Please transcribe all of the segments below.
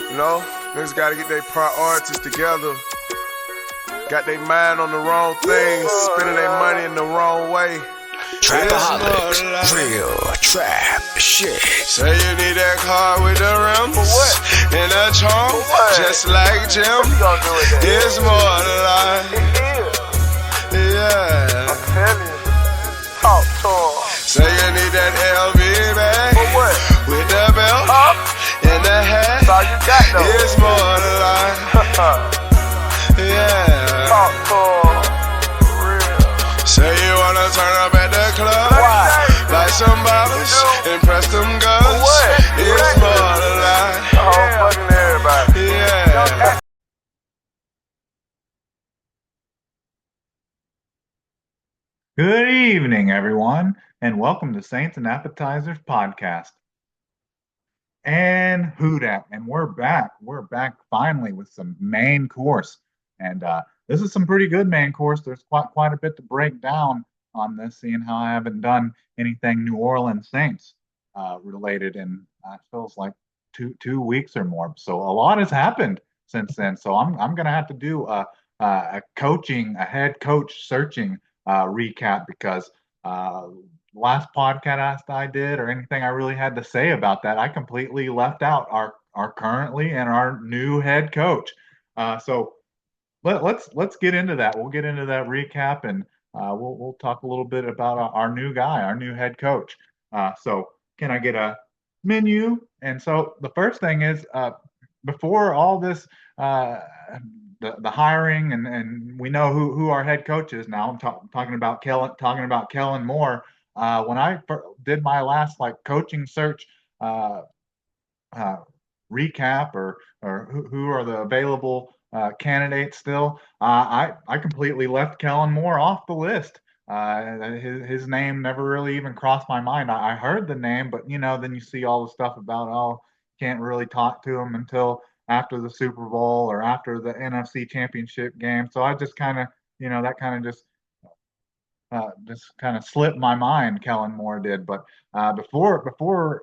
You know, niggas gotta get their priorities together. Got their mind on the wrong things, spending their money in the wrong way. Trapaholics, real trap shit. Say you need that car with the rims and a trunk, just like Jim. It's more to life. Yeah. I'm telling you. Talk to him. Say you need that LV bag with the belt and the hat. That's all you got though. It's more to life. Yeah. Talk to him. Real. Say you wanna turn up at the club, like some bottles, impress them girls. It's more to life. Fucking everybody. Yeah. Good evening, everyone, and welcome to Saints and Appetizers podcast. And who dat? And we're back. We're back finally with some main course. And this is some pretty good main course. There's quite a bit to break down on this, seeing how I haven't done anything New Orleans Saints related in feels like two weeks or more. So a lot has happened since then. So I'm gonna have to do a head coach searching recap because last podcast I did or anything I really had to say about that, I completely left out our currently and our new head coach. So let's get into that. We'll get into that recap and we'll talk a little bit about our new guy, our new head coach. So can I get a menu? And so the first thing is before all this the hiring and we know who our head coach is now. I'm talking about Kellen Moore. When I did my last coaching search recap or who are the available candidates still, I completely left Kellen Moore off the list. His name never really even crossed my mind. I heard the name, but then you see all the stuff about can't really talk to him until after the Super Bowl or after the NFC Championship game. So I just kind of, that kind of just kind of slipped my mind. Kellen Moore did, but before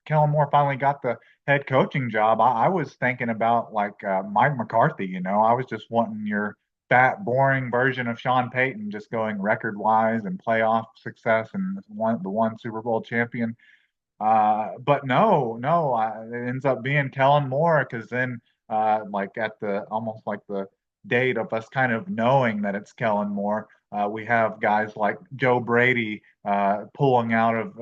Kellen Moore finally got the head coaching job, I was thinking about Mike McCarthy. I was just wanting your fat, boring version of Sean Payton, just going record wise and playoff success and the one Super Bowl champion. But no, it ends up being Kellen Moore because then, at the almost like the date of us kind of knowing that it's Kellen Moore, we have guys like Joe Brady pulling out of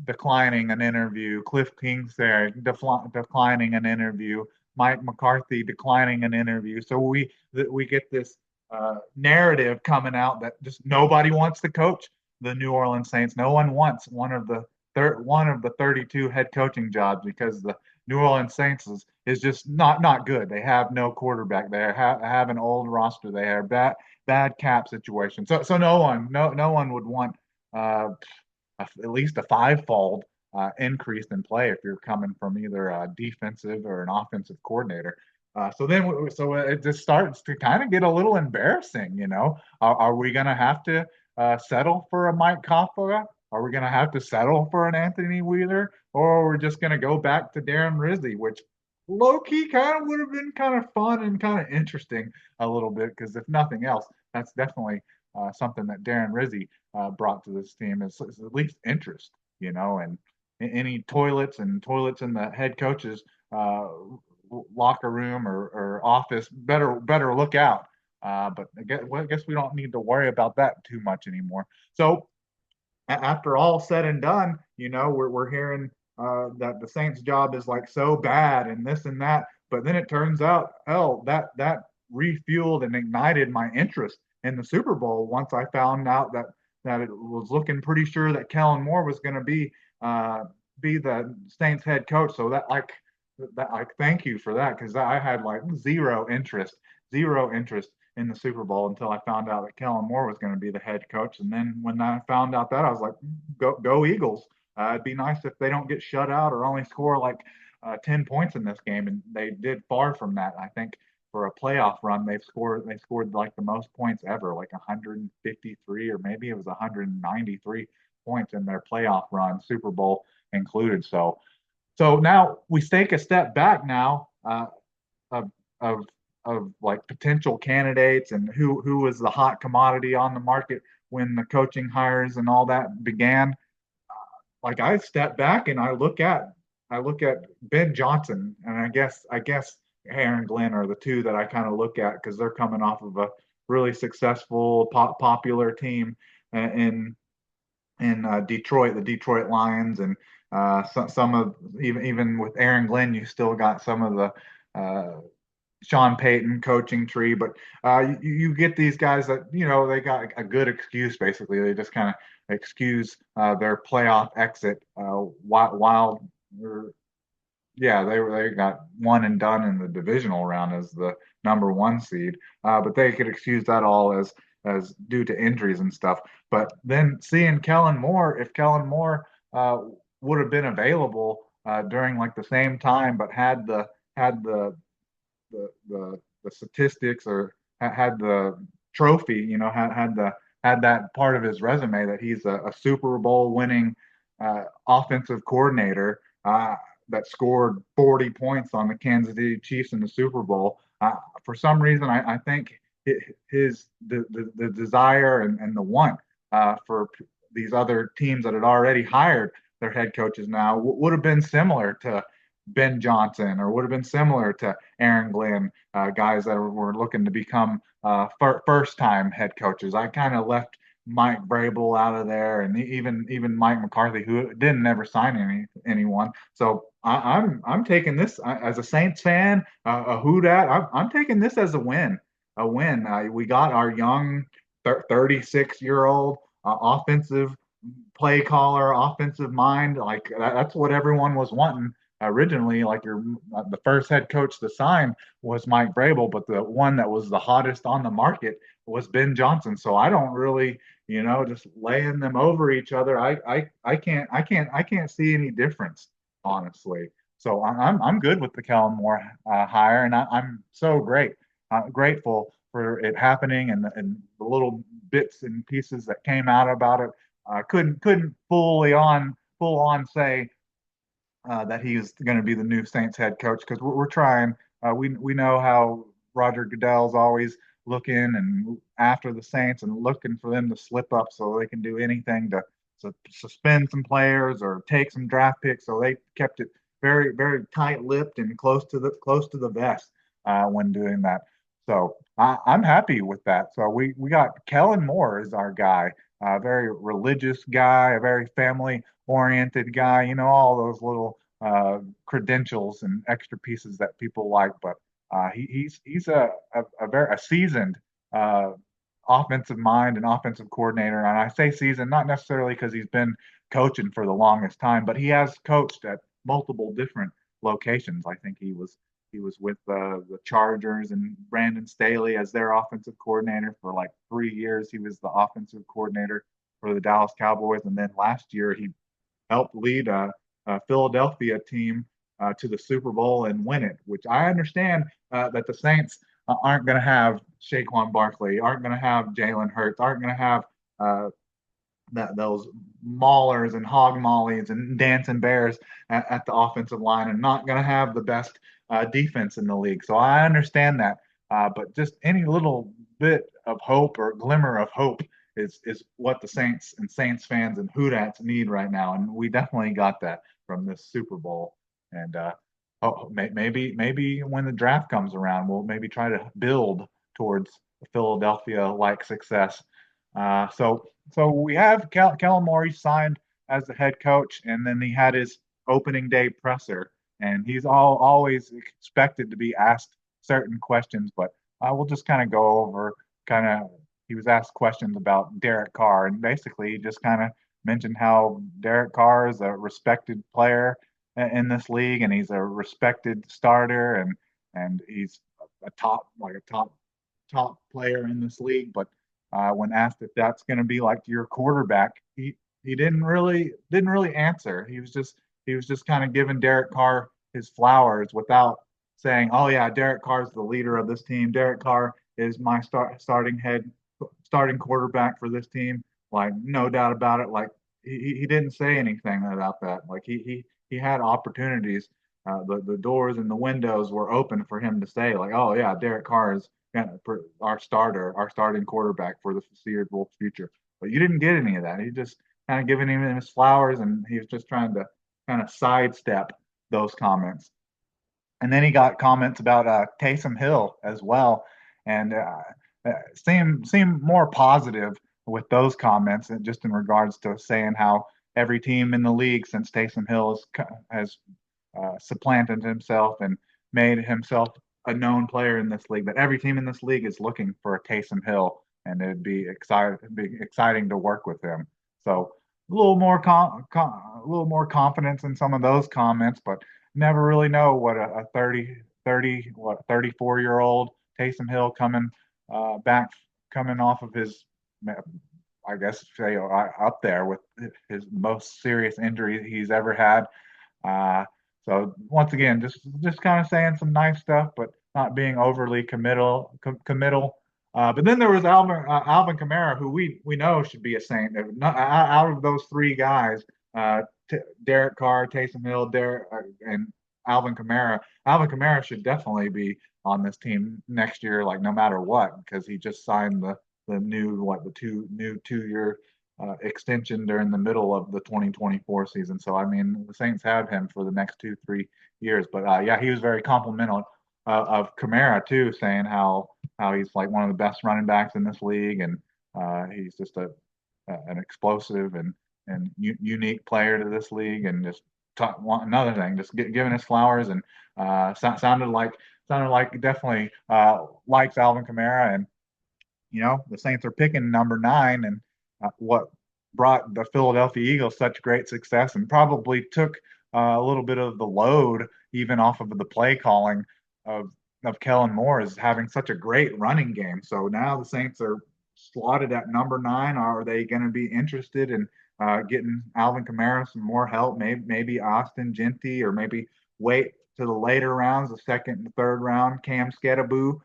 declining an interview, Cliff Kingsbury declining an interview, Mike McCarthy declining an interview. So we get this narrative coming out that just nobody wants to coach the New Orleans Saints. No one wants one of the 32 head coaching jobs because the New Orleans Saints is just not good. They have no quarterback. They have an old roster. They have bad cap situation. So no one would want at least a fivefold increase in play if you're coming from either a defensive or an offensive coordinator. So it just starts to kind of get a little embarrassing. Are we going to have to settle for a Mike Kafka? Are we going to have to settle for an Anthony Wheeler? Or are we just going to go back to Darren Rizzi, which low-key kind of would have been kind of fun and kind of interesting a little bit, because if nothing else, that's definitely something that Darren Rizzi brought to this team is at least interest, and any toilets in the head coach's locker room or office better look out. But I guess we don't need to worry about that too much anymore. So after all said and done, we're hearing that the Saints' job is so bad and this and that. But then it turns out, that refueled and ignited my interest in the Super Bowl once I found out that it was looking pretty sure that Kellen Moore was going to be the Saints head coach. So thank you for that, because I had zero interest in the Super Bowl until I found out that Kellen Moore was going to be the head coach. And then when I found out that, I was like, go Eagles. It'd be nice if they don't get shut out or only score 10 points in this game. And they did far from that. I think for a playoff run, they scored the most points ever, 153 or maybe it was 193 points in their playoff run, Super Bowl included. So So now we take a step back now, of of of like potential candidates and who was the hot commodity on the market when the coaching hires and all that began. Like I step back and I look at Ben Johnson, and I guess Aaron Glenn are the two that I kind of look at because they're coming off of a really successful popular team in Detroit, the Detroit Lions, and some of even with Aaron Glenn, you still got some of the Sean Payton coaching tree, but you get these guys that they got a good excuse. Basically, they just kind of excuse their playoff exit while yeah, they got one and done in the divisional round as the number one seed, but they could excuse that all as due to injuries and stuff. But then seeing Kellen Moore, if Kellen Moore would have been available during like the same time, but had the statistics or had the trophy, had that part of his resume that he's a Super Bowl winning offensive coordinator that scored 40 points on the Kansas City Chiefs in the Super Bowl. For some reason, I think the desire and the want for these other teams that had already hired their head coaches now would have been similar to Ben Johnson or would have been similar to Aaron Glenn, guys that were looking to become first time head coaches. I kind of left Mike Vrabel out of there, and even Mike McCarthy, who didn't ever sign anyone. So I'm taking this as a Saints fan, a who dat. I'm taking this as a win, a win. We got our young 36-year-old offensive play caller, offensive mind. Like that's what everyone was wanting originally. Like the first head coach to sign was Mike Vrabel, but the one that was the hottest on the market was Ben Johnson. So I don't really, just laying them over each other. I can't see any difference, honestly. So I'm good with the Kellen Moore hire, and I'm so grateful for it happening and the little bits and pieces that came out about it. Couldn't full on say that he's going to be the new Saints head coach because we're trying. We know how Roger Goodell's always looking and after the Saints and looking for them to slip up so they can do anything to suspend some players or take some draft picks. So they kept it very very tight-lipped and close to the vest when doing that. So I'm happy with that. So we got Kellen Moore as our guy, a very religious guy, a very family oriented guy, all those little credentials and extra pieces that people like. But he's a very seasoned uh, offensive mind and offensive coordinator. And I say seasoned not necessarily because he's been coaching for the longest time, but he has coached at multiple different locations. I think he was with the Chargers and Brandon Staley as their offensive coordinator for like 3 years. He was the offensive coordinator for the Dallas Cowboys, and then last year he helped lead a Philadelphia team to the Super Bowl and win it. Which I understand that the Saints aren't going to have Saquon Barkley, aren't going to have Jalen Hurts, aren't going to have uh, those maulers and hog mollies and dancing bears at the offensive line, and not going to have the best defense in the league. So I understand that, but just any little bit of hope or glimmer of hope is what the Saints and Saints fans and Hoodats need right now, and we definitely got that from this Super Bowl. And maybe when the draft comes around, we'll maybe try to build towards Philadelphia like success. So we have Kellen Moore signed as the head coach, and then he had his opening day presser, and he's always expected to be asked certain questions, but we'll just kind of go over kind of. He was asked questions about Derek Carr, and basically he just kind of mentioned how Derek Carr is a respected player in this league, and he's a respected starter, and he's a top player in this league. But when asked if that's going to be like your quarterback, he didn't really answer. He was just kind of giving Derek Carr his flowers without saying, "Oh yeah, Derek Carr is the leader of this team. Derek Carr is my starting quarterback for this team." Like no doubt about it. Like he didn't say anything about that. Like he he had opportunities. The doors and the windows were open for him to say like, oh yeah, Derek Carr is our starting quarterback for the foreseeable future. But you didn't get any of that. He just kind of giving him his flowers, and he was just trying to kind of sidestep those comments. And then he got comments about Taysom Hill as well, and seemed more positive with those comments, and just in regards to saying how every team in the league since Taysom Hill has supplanted himself and made himself a known player in this league, that every team in this league is looking for a Taysom Hill, and it'd be exciting to work with him. So a little more confidence in some of those comments, but never really know what a 34-year-old Taysom Hill back coming off of his, I guess, say, up there with his most serious injury he's ever had. So once again, just kind of saying some nice stuff, but not being overly committal. But then there was Alvin Kamara, who we know should be a Saint. Out of those three guys, Derek Carr, Taysom Hill, and Alvin Kamara. Alvin Kamara should definitely be on this team next year, like no matter what, because he just signed the new 2-year extension during the middle of the 2024 season. So I mean, the Saints have him for the next 2-3 years. But yeah, he was very complimentary of Kamara too, saying how he's like one of the best running backs in this league, and he's just an explosive and unique player to this league, and just another thing, just giving his flowers, and sounded like definitely likes Alvin Kamara. And the Saints are picking number 9, and what brought the Philadelphia Eagles such great success, and probably took a little bit of the load even off of the play calling of Kellen Moore, is having such a great running game. So now the Saints are slotted at number 9. Are they going to be interested in getting Alvin Kamara some more help? Maybe Austin Genty, or maybe wait to the later rounds, the second and third round, Cam Skedaboo.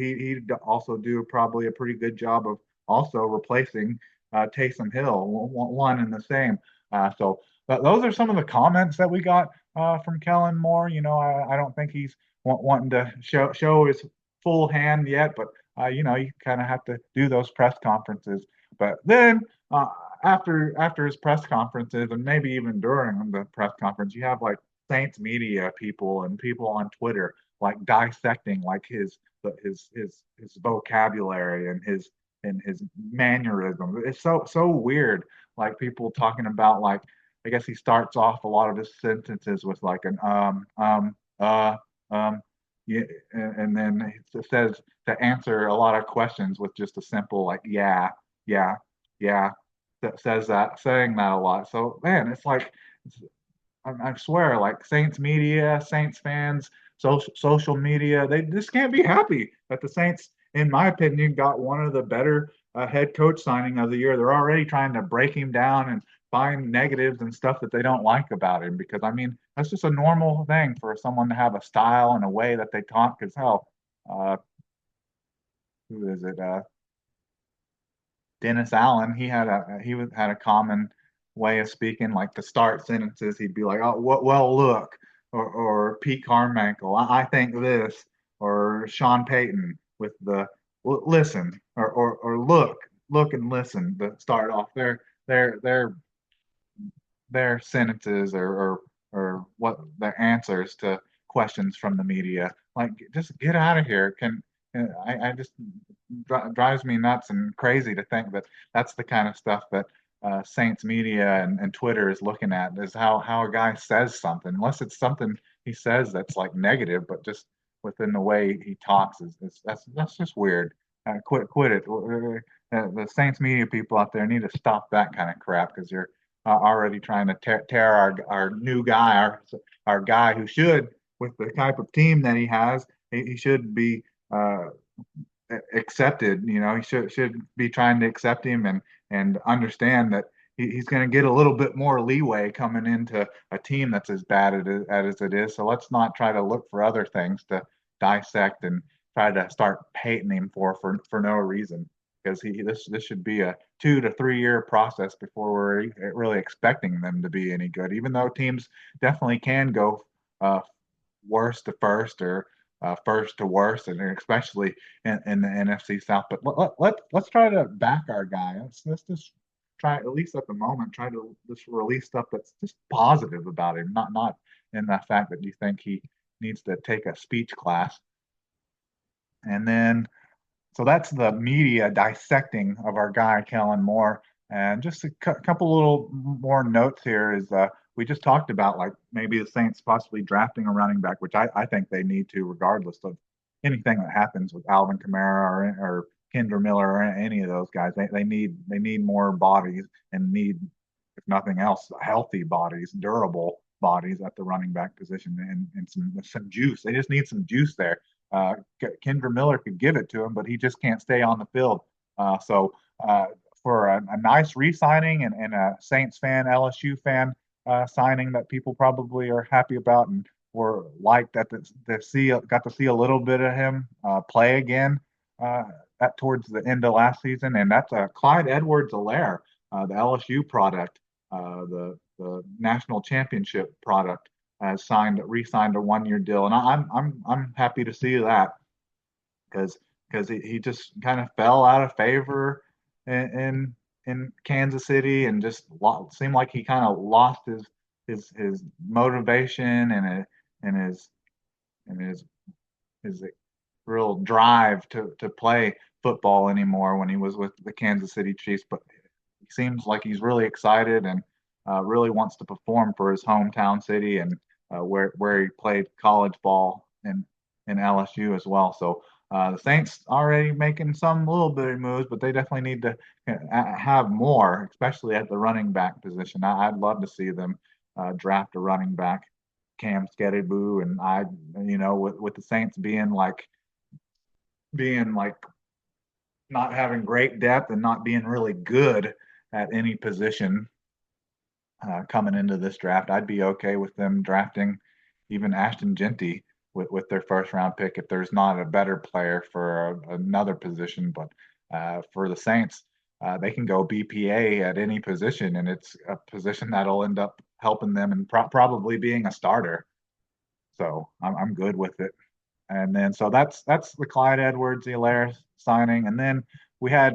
He'd also do probably a pretty good job of also replacing Taysom Hill, one and the same. So those are some of the comments that we got from Kellen Moore. I don't think he's wanting to show his full hand yet, but you kind of have to do those press conferences. But then after his press conferences, and maybe even during the press conference, you have like Saints media people and people on Twitter like dissecting like his vocabulary and his mannerism. It's so weird. Like people talking about, like, I guess he starts off a lot of his sentences with like an yeah, and then it says to answer a lot of questions with just a simple like yeah, yeah. That saying that a lot. So man, it's like I swear, like Saints media, Saints fans, social media, they just can't be happy that the Saints, in my opinion, got one of the better head coach signing of the year. They're already trying to break him down and find negatives and stuff that they don't like about him, because I mean that's just a normal thing for someone to have a style and a way that they talk. Because hell, uh, who is it? Dennis Allen, had a common way of speaking, like to start sentences, he'd be like, "Oh, well, look," or Pete Carmichael, I think this, or Sean Payton with the listen, or look and listen, to start off their their sentences, or what their answers to questions from the media. Like, just get out of here. I just drives me nuts and crazy to think that that's the kind of stuff that Saints media and Twitter is looking at, is how a guy says something, unless it's something he says that's like negative, but just within the way he talks is that's just weird. Quit it. The Saints media people out there need to stop that kind of crap, because you're already trying to tear our new guy, our guy who should, with the type of team that he has, he should be accepted. He should be trying to accept him and understand that he's going to get a little bit more leeway coming into a team that's as bad as it is. So let's not try to look for other things to dissect and try to start hating him for no reason. because this should be a 2 to 3 year process before we're really expecting them to be any good. Even though teams definitely can go uh, worst to first or first to worst, and especially in the NFC South. But let's try to back our guy. Let's just try, at least at the moment, try to just release stuff that's just positive about him, not in the fact that you think he needs to take a speech class. And then so that's the media dissecting of our guy, Kellen Moore. And just a couple little more notes here is we just talked about like maybe the Saints possibly drafting a running back, which I think they need to, regardless of anything that happens with Alvin Kamara or Kendra Miller or any of those guys. They need more bodies and need, if nothing else, healthy bodies, durable bodies at the running back position and some juice. They just need some juice there. Uh, Kendra Miller could give it to him, but he just can't stay on the field. So for a nice re-signing and a Saints fan, LSU fan signing that people probably are happy about and were liked got to see a little bit of him play again at towards the end of last season, and that's Clyde Edwards-Helaire, the LSU product, the national championship product, has re-signed a 1 year deal, and I'm happy to see that because he just kind of fell out of favor in Kansas City and just seemed like he kind of lost his motivation and his his real drive to play football anymore when he was with the Kansas City Chiefs. But he seems like he's really excited and really wants to perform for his hometown city and where he played college ball in LSU as well. So the Saints already making some little bit of moves, but they definitely need to have more, especially at the running back position. I'd love to see them draft a running back, Cam Skediboo, and with the Saints being like not having great depth and not being really good at any position coming into this draft, I'd be okay with them drafting even Ashton Genty with their first round pick if there's not a better player for another position. But for the Saints, they can go BPA at any position, and it's a position that'll end up helping them and probably being a starter. So I'm good with it. And then so that's the Clyde Edwards-Helaire signing. And then we had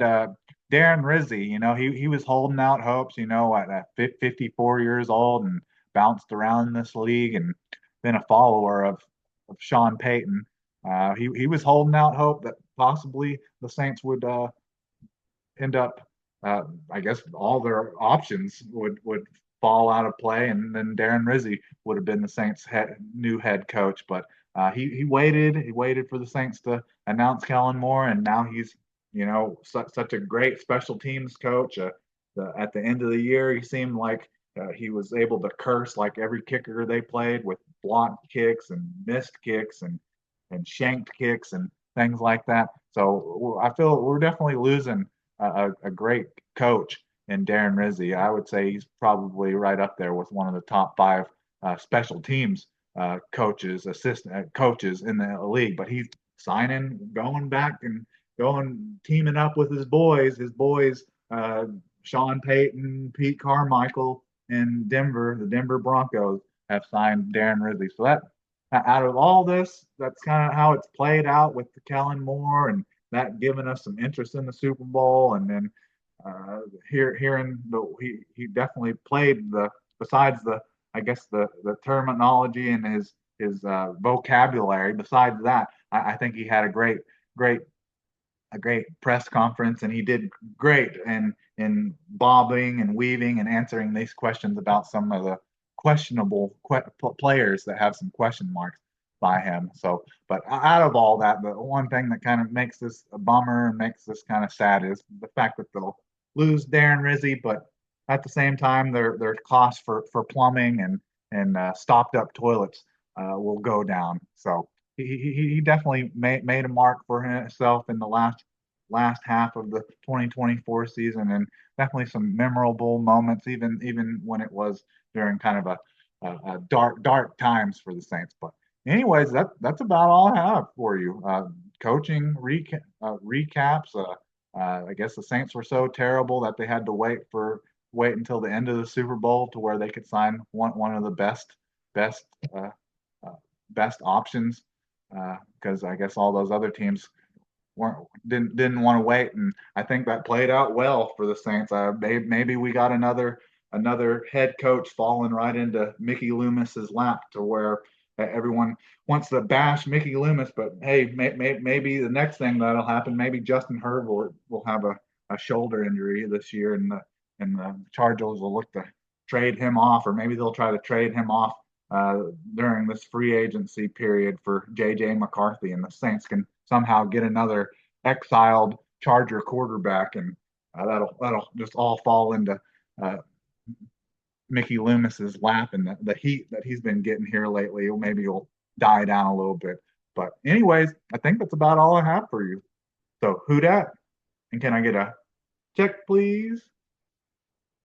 Darren Rizzi. He was holding out hopes, at 54 years old and bounced around this league and been a follower of Sean Payton. He was holding out hope that possibly the Saints would end up, I guess, all their options would fall out of play, and then Darren Rizzi would have been the Saints' new head coach. But he waited for the Saints to announce Kellen Moore, and now he's such a great special teams coach. At the end of the year, he seemed like he was able to curse like every kicker they played with blocked kicks and missed kicks and shanked kicks and things like that. So I feel we're definitely losing a great coach in Darren Rizzi. I would say he's probably right up there with one of the top five special teams assistant coaches in the league. But he's going back and teaming up with his boys, Sean Payton, Pete Carmichael in Denver. The Denver Broncos have signed Darren Rizzi. So that out of all this, that's kind of how it's played out with the Kellen Moore, and that giving us some interest in the Super Bowl. And then hearing he definitely played besides the, I guess, the terminology and his vocabulary. Besides that, I think he had a great press conference, and he did great in bobbing and weaving and answering these questions about some of the questionable players that have some question marks by him. So, but out of all that, the one thing that kind of makes this a bummer and makes this kind of sad is the fact that they'll lose Darren Rizzi, but at the same time, their costs for plumbing and stopped up toilets will go down. So he definitely made a mark for himself in the last half of the 2024 season, and definitely some memorable moments, even when it was during kind of a dark times for the Saints. But anyways, that's about all I have for you. Coaching recaps, I guess the Saints were so terrible that they had to wait until the end of the Super Bowl to where they could sign one of the best uh, uh, best options because I guess all those other teams weren't didn't want to wait, and I think that played out well for the Saints. Maybe we got another head coach falling right into Mickey Loomis's lap to where everyone wants to bash Mickey Loomis, but hey, maybe the next thing that'll happen, maybe Justin Herbert will have a shoulder injury this year, and the Chargers will look to trade him off, or maybe they'll try to trade him off during this free agency period for J.J. McCarthy, and the Saints can somehow get another exiled Charger quarterback, and that'll just all fall into uh, Mickey Loomis's lap, and the heat that he's been getting here lately, maybe he'll die down a little bit. But anyways, I think that's about all I have for you. So who dat? And can I get a check, please?